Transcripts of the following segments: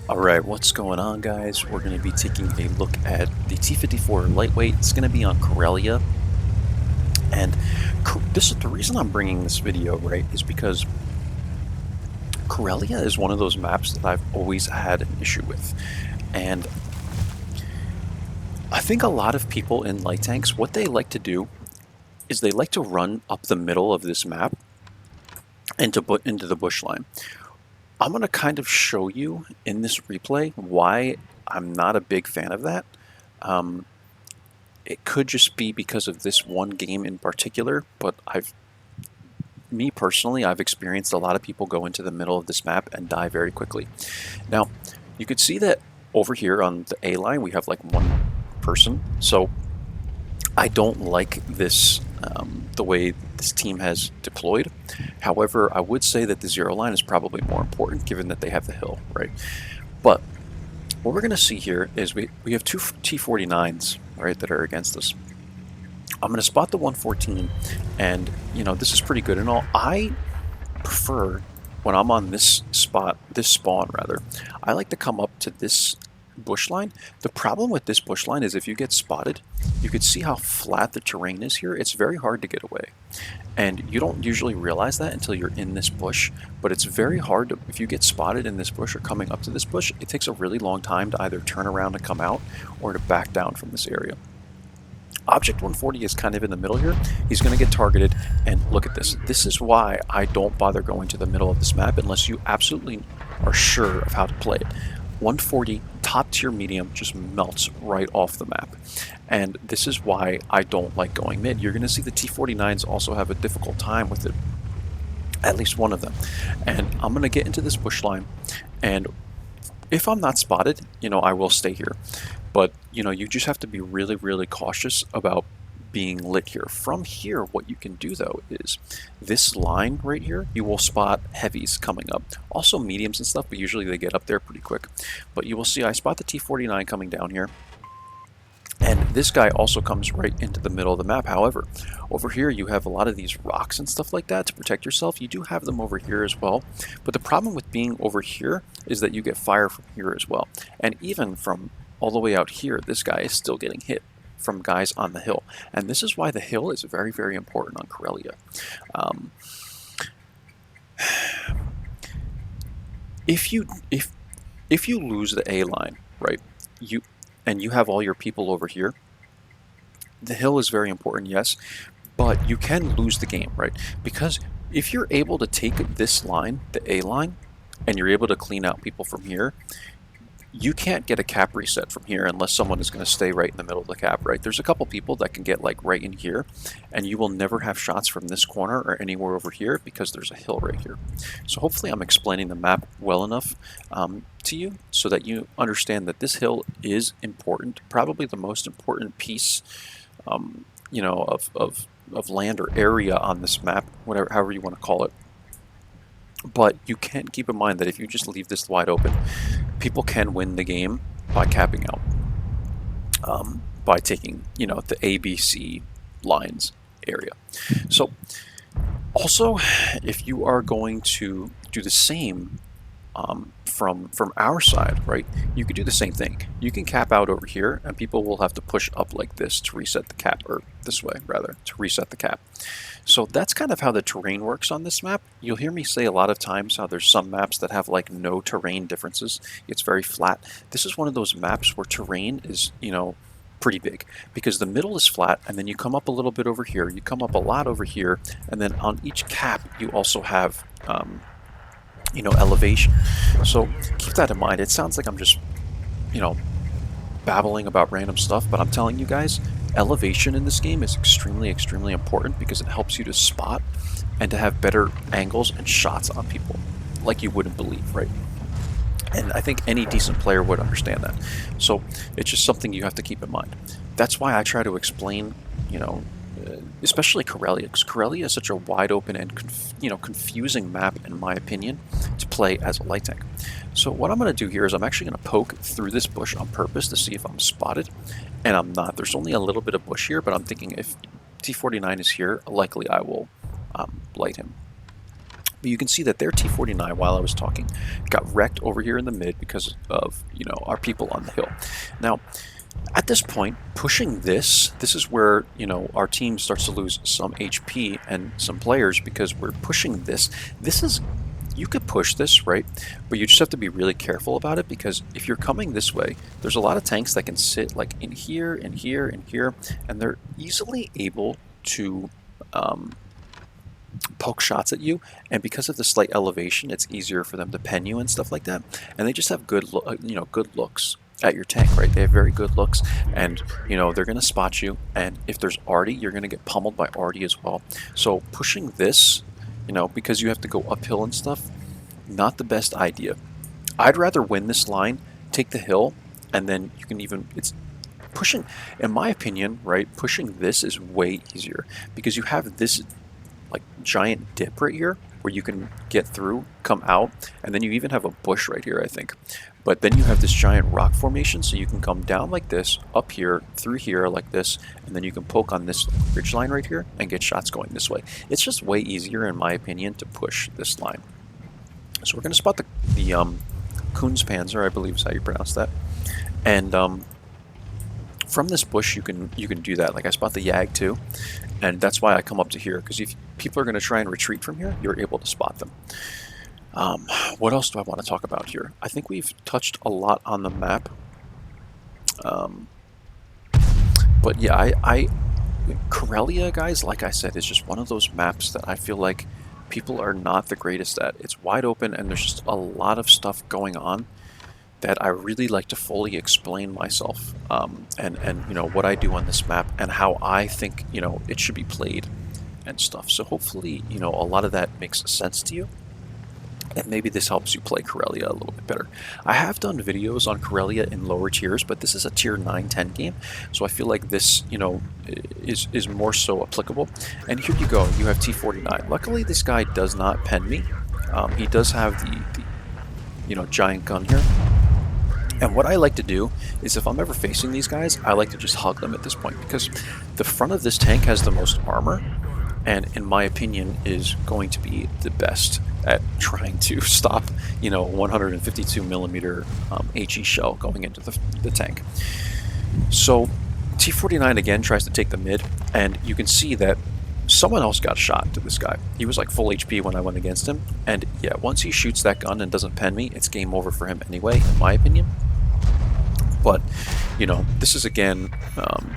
Alright, what's going on, guys? We're going to be taking a look at the T54 lightweight. It's going to be on Karelia. And this is the reason I'm bringing this video, right, is because Karelia is one of those maps that I've always had an issue with. And I think a lot of people in light tanks, what they like to do is they like to run up the middle of this map into the bush line. I'm going to kind of show you in this replay why I'm not a big fan of that. It could just be because of this one game in particular, but me personally, I've experienced a lot of people go into the middle of this map and die very quickly. Now, you could see that over here on the A line, we have like one person. So I don't like this, the way this team has deployed. However, I would say that the zero line is probably more important given that they have the hill, right? But what we're going to see here is we have two T49s, right, that are against us. I'm going to spot the 114, and, you know, this is pretty good and all. I prefer, when I'm on this spot, this spawn rather, I like to come up to this bush line. The problem with this bush line is if you get spotted, you can see how flat the terrain is here. It's very hard to get away. And you don't usually realize that until you're in this bush, but it's very hard to, if you get spotted in this bush or coming up to this bush, it takes a really long time to either turn around and come out or to back down from this area. Object 140 is kind of in the middle here. He's going to get targeted, and look at this. This is why I don't bother going to the middle of this map unless you absolutely are sure of how to play it. 140 top tier medium just melts right off the map, and this is why I don't like going mid. You're going to see the T49s also have a difficult time with it, at least one of them. And I'm going to get into this bush line, and if I'm not spotted, you know, I will stay here. But, you know, you just have to be really, really cautious about being lit here. From here, what you can do, though, is this line right here, you will spot heavies coming up. Also mediums and stuff, but usually they get up there pretty quick. But you will see I spot the T49 coming down here. And this guy also comes right into the middle of the map. However, over here you have a lot of these rocks and stuff like that to protect yourself. You do have them over here as well. But the problem with being over here is that you get fire from here as well. And even from all the way out here, this guy is still getting hit from guys on the hill. And this is why the hill is very, very important on Karelia. If you lose the A line, right, and you have all your people over here, the hill is very important, yes, but you can lose the game, right? Because if you're able to take this line, the A line, and you're able to clean out people from here, you can't get a cap reset from here unless someone is going to stay right in the middle of the cap, right? There's a couple people that can get like right in here, and you will never have shots from this corner or anywhere over here because there's a hill right here. So hopefully I'm explaining the map well enough to you so that you understand that this hill is important, probably the most important piece, you know, of land or area on this map, whatever, however you want to call it. But you can keep in mind that if you just leave this wide open, people can win the game by capping out, by taking, you know, the ABC lines area. So also, if you are going to do the same from our side, right, you could do the same thing. You can cap out over here, and people will have to push up like this to reset the cap, or this way rather, to reset the cap. So that's kind of how the terrain works on this map. You'll hear me say a lot of times how there's some maps that have like no terrain differences. It's very flat. This is one of those maps where terrain is, you know, pretty big because the middle is flat, and then you come up a little bit over here, you come up a lot over here, and then on each cap you also have you know, elevation. So keep that in mind. It sounds like I'm just, you know, babbling about random stuff, but I'm telling you guys, elevation in this game is extremely, extremely important because it helps you to spot and to have better angles and shots on people like you wouldn't believe, right? And I think any decent player would understand that. So it's just something you have to keep in mind. That's why I try to explain, you know, especially Karelia, because Karelia is such a wide open and confusing map, in my opinion, to play as a light tank. So what I'm going to do here is I'm actually going to poke through this bush on purpose to see if I'm spotted, and I'm not. There's only a little bit of bush here, but I'm thinking if T49 is here, likely I will light him. But you can see that their T49, while I was talking, got wrecked over here in the mid because of, you know, our people on the hill. Now, at this point, pushing this is where, you know, our team starts to lose some HP and some players because we're pushing this. This is, you could push this, right? But you just have to be really careful about it, because if you're coming this way, there's a lot of tanks that can sit like in here and here and here, and they're easily able to poke shots at you, and because of the slight elevation, it's easier for them to pen you and stuff like that. And they just have good, you know, good looks at your tank, right? They have very good looks, and you know they're going to spot you. And if there's arty, you're going to get pummeled by arty as well. So pushing this, you know, because you have to go uphill and stuff, not the best idea. I'd rather win this line, take the hill, and then you can even, it's pushing, in my opinion, right? Pushing this is way easier because you have this like giant dip right here where you can get through, come out, and then you even have a bush right here, I think. But then you have this giant rock formation, so you can come down like this, up here, through here like this, and then you can poke on this ridge line right here and get shots going this way. It's just way easier, in my opinion, to push this line. So we're going to spot the Kunzpanzer, I believe is how you pronounce that. And from this bush, you can do that. Like I spot the Yag too, and that's why I come up to here, because if people are going to try and retreat from here, you're able to spot them. What else do I want to talk about here? I think we've touched a lot on the map. But yeah, Karelia, guys, like I said, is just one of those maps that I feel like people are not the greatest at. It's wide open, and there's just a lot of stuff going on that I really like to fully explain myself, and you know what I do on this map and how I think, you know, it should be played and stuff. So hopefully, you know, a lot of that makes sense to you, and maybe this helps you play Karelia a little bit better. I have done videos on Karelia in lower tiers, but this is a tier 9-10 game, so I feel like this, you know, is more so applicable. And here you go, you have T49. Luckily, this guy does not pen me. He does have the you know, giant gun here. And what I like to do is, if I'm ever facing these guys, I like to just hug them at this point, because the front of this tank has the most armor, and in my opinion is going to be the best at trying to stop, you know, 152 millimeter HE shell going into the tank. So T49 again tries to take the mid, and you can see that someone else got shot to this guy. He was like full HP when I went against him, and yeah, once he shoots that gun and doesn't pen me, it's game over for him anyway, in my opinion. But, you know, this is again,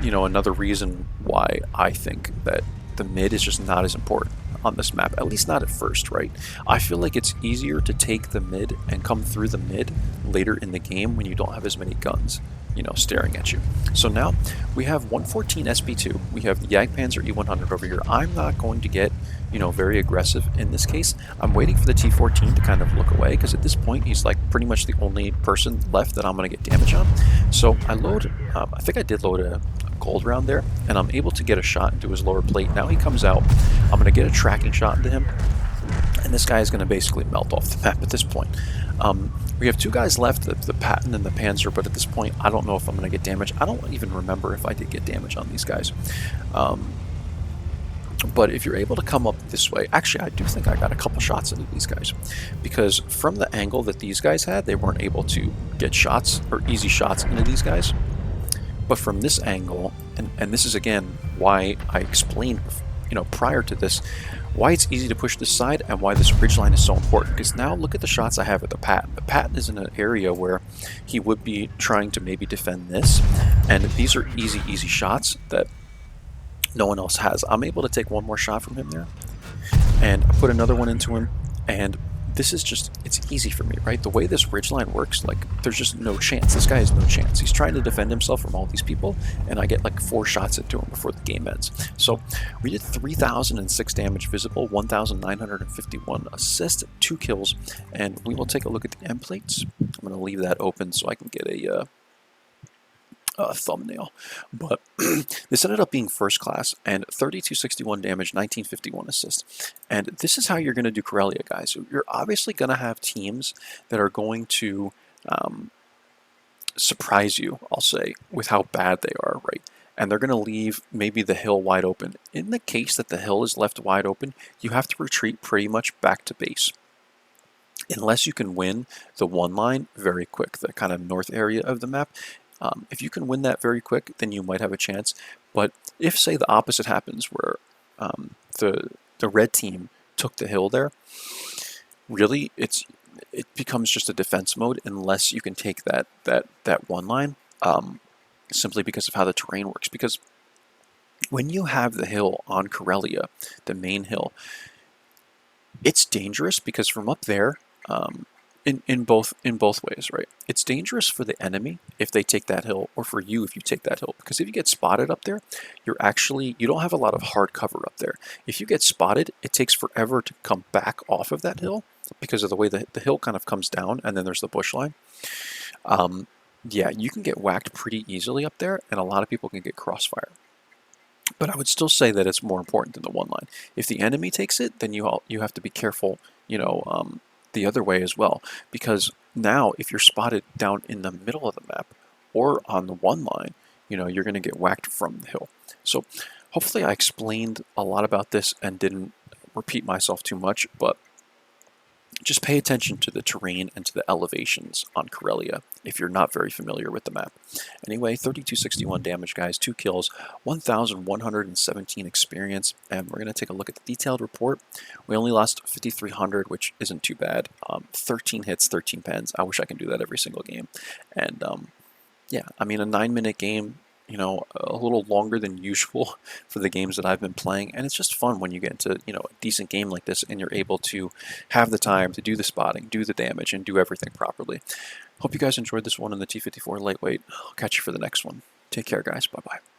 you know, another reason why I think that the mid is just not as important on this map, at least not at first, right? I feel like it's easier to take the mid and come through the mid later in the game when you don't have as many guns, you know, staring at you. So now we have 114 SP2, we have the Jagdpanzer E100 over here. I'm not going to get, you know, very aggressive in this case. I'm waiting for the T14 to kind of look away, because at this point he's like pretty much the only person left that I'm going to get damage on. So I load, I think I did load a gold round there, and I'm able to get a shot into his lower plate. Now he comes out, I'm going to get a tracking shot into him, and this guy is going to basically melt off the map at this point. We have two guys left, the Patton and the Panzer, but at this point I don't know if I'm going to get damage. I don't even remember if I did get damage on these guys. But if you're able to come up this way, actually I do think I got a couple shots into these guys, because from the angle that these guys had, they weren't able to get shots or easy shots into these guys. But from this angle, and this is again why I explained, you know, prior to this, why it's easy to push this side and why this ridgeline is so important. Because now look at the shots I have at the Patton. The Patton is in an area where he would be trying to maybe defend this, and these are easy shots that no one else has. I'm able to take one more shot from him there, and I put another one into him, and this is just, it's easy for me, right? The way this ridgeline works, like, there's just no chance. This guy has no chance. He's trying to defend himself from all these people, and I get like 4 shots into him before the game ends. So we did 3,006 damage visible, 1,951 assists, 2 kills, and we will take a look at the end plates. I'm going to leave that open so I can get a thumbnail, but this ended up being first class, and 3261 damage, 1951 assist. And this is how you're going to do Karelia, guys. You're obviously going to have teams that are going to surprise you, I'll say, with how bad they are, right? and they're going to leave maybe the hill wide open. In the case that the hill is left wide open, you have to retreat pretty much back to base. Unless you can win the one line very quick, the kind of north area of the map. If you can win that very quick, then you might have a chance. But if, say, the opposite happens, where the red team took the hill there, really it becomes just a defense mode unless you can take that one line, simply because of how the terrain works. Because when you have the hill on Karelia, the main hill, it's dangerous because from up there, in both ways, right? It's dangerous for the enemy if they take that hill, or for you if you take that hill. Because if you get spotted up there, you don't have a lot of hard cover up there. If you get spotted, it takes forever to come back off of that hill because of the way the hill kind of comes down, and then there's the bush line. Yeah, you can get whacked pretty easily up there, and a lot of people can get crossfire. But I would still say that it's more important than the one line. If the enemy takes it, then you have to be careful, the other way as well. Because now, if you're spotted down in the middle of the map or on the one line, you're going to get whacked from the hill. So hopefully I explained a lot about this and didn't repeat myself too much, but just pay attention to the terrain and to the elevations on Karelia if you're not very familiar with the map. Anyway, 3261 damage, guys, 2 kills, 1,117 experience, and we're going to take a look at the detailed report. We only lost 5,300, which isn't too bad. 13 hits, 13 pens. I wish I could do that every single game. And yeah, I mean, a 9-minute game, a little longer than usual for the games that I've been playing, and it's just fun when you get into, a decent game like this and you're able to have the time to do the spotting, do the damage, and do everything properly. Hope you guys enjoyed this one in the T54 lightweight. I'll catch you for the next one. Take care, guys. Bye-bye.